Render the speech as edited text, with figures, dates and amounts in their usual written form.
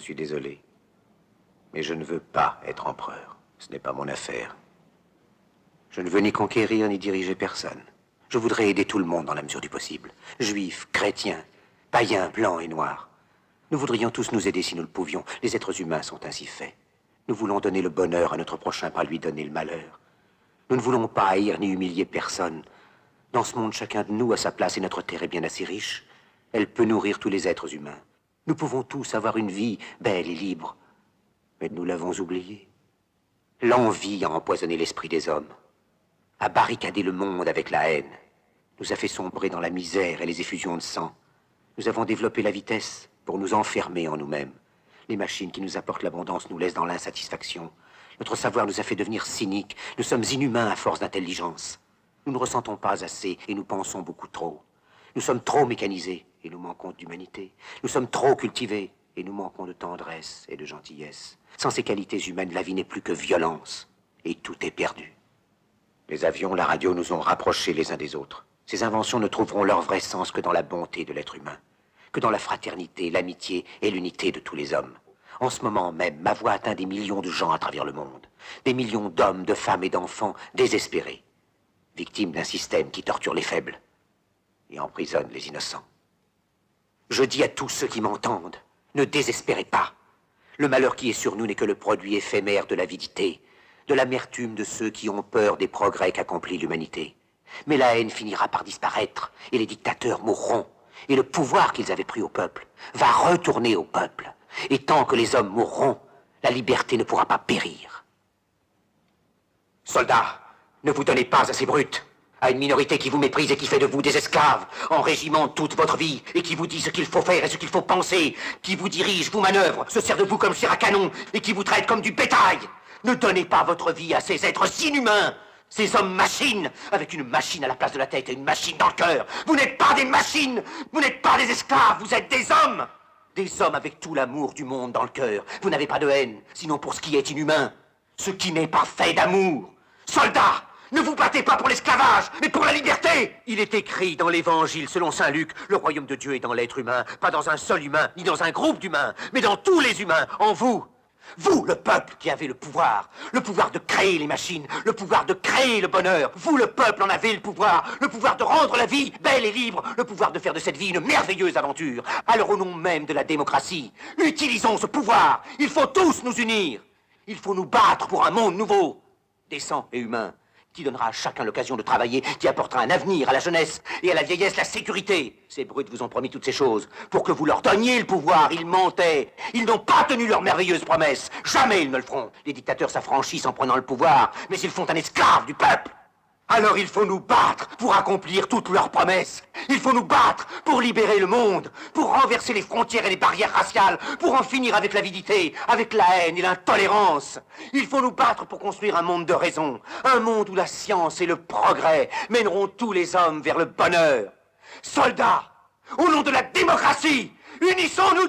suis désolé. Mais je ne veux pas être empereur. Ce n'est pas mon affaire. Je ne veux ni conquérir ni diriger personne. Je voudrais aider tout le monde dans la mesure du possible. Juifs, chrétiens, païens, blancs et noirs. Nous voudrions tous nous aider si nous le pouvions. Les êtres humains sont ainsi faits. Nous voulons donner le bonheur à notre prochain, pas lui donner le malheur. Nous ne voulons pas haïr ni humilier personne. Dans ce monde, chacun de nous a sa place et notre terre est bien assez riche. Elle peut nourrir tous les êtres humains. Nous pouvons tous avoir une vie belle et libre. Mais nous l'avons oublié. L'envie a empoisonné l'esprit des hommes, a barricadé le monde avec la haine, nous a fait sombrer dans la misère et les effusions de sang. Nous avons développé la vitesse pour nous enfermer en nous-mêmes. Les machines qui nous apportent l'abondance nous laissent dans l'insatisfaction. Notre savoir nous a fait devenir cyniques. Nous sommes inhumains à force d'intelligence. Nous ne ressentons pas assez et nous pensons beaucoup trop. Nous sommes trop mécanisés et nous manquons d'humanité. Nous sommes trop cultivés et nous manquons de tendresse et de gentillesse. Sans ces qualités humaines, la vie n'est plus que violence et tout est perdu. Les avions, la radio nous ont rapprochés les uns des autres. Ces inventions ne trouveront leur vrai sens que dans la bonté de l'être humain, que dans la fraternité, l'amitié et l'unité de tous les hommes. En ce moment même, ma voix atteint des millions de gens à travers le monde. Des millions d'hommes, de femmes et d'enfants désespérés, victimes d'un système qui torture les faibles et emprisonne les innocents. Je dis à tous ceux qui m'entendent, ne désespérez pas. Le malheur qui est sur nous n'est que le produit éphémère de l'avidité, de l'amertume de ceux qui ont peur des progrès qu'accomplit l'humanité. Mais la haine finira par disparaître, et les dictateurs mourront, et le pouvoir qu'ils avaient pris au peuple va retourner au peuple. Et tant que les hommes mourront, la liberté ne pourra pas périr. Soldats, ne vous donnez pas à ces brutes, à une minorité qui vous méprise et qui fait de vous des esclaves, en régiment toute votre vie, et qui vous dit ce qu'il faut faire et ce qu'il faut penser, qui vous dirige, vous manœuvre, se sert de vous comme chair à canon, et qui vous traite comme du bétail. Ne donnez pas votre vie à ces êtres inhumains, ces hommes-machines, avec une machine à la place de la tête et une machine dans le cœur. Vous n'êtes pas des machines, vous n'êtes pas des esclaves, vous êtes des hommes. Des hommes avec tout l'amour du monde dans le cœur. Vous n'avez pas de haine, sinon pour ce qui est inhumain, ce qui n'est pas fait d'amour. Soldats, ne vous battez pas pour l'esclavage, mais pour la liberté. Il est écrit dans l'Évangile, selon saint Luc, le royaume de Dieu est dans l'être humain, pas dans un seul humain, ni dans un groupe d'humains, mais dans tous les humains, en vous. Vous, le peuple qui avez le pouvoir de créer les machines, le pouvoir de créer le bonheur. Vous, le peuple, en avez le pouvoir de rendre la vie belle et libre, le pouvoir de faire de cette vie une merveilleuse aventure. Alors au nom même de la démocratie, utilisons ce pouvoir. Il faut tous nous unir. Il faut nous battre pour un monde nouveau, décent et humain, qui donnera à chacun l'occasion de travailler, qui apportera un avenir à la jeunesse et à la vieillesse la sécurité. Ces brutes vous ont promis toutes ces choses pour que vous leur donniez le pouvoir. Ils mentaient. Ils n'ont pas tenu leurs merveilleuses promesses. Jamais ils ne le feront. Les dictateurs s'affranchissent en prenant le pouvoir, mais ils font un esclave du peuple. Alors il faut nous battre pour accomplir toutes leurs promesses. Il faut nous battre pour libérer le monde, pour renverser les frontières et les barrières raciales, pour en finir avec l'avidité, avec la haine et l'intolérance. Il faut nous battre pour construire un monde de raison, un monde où la science et le progrès mèneront tous les hommes vers le bonheur. Soldats, au nom de la démocratie, unissons-nous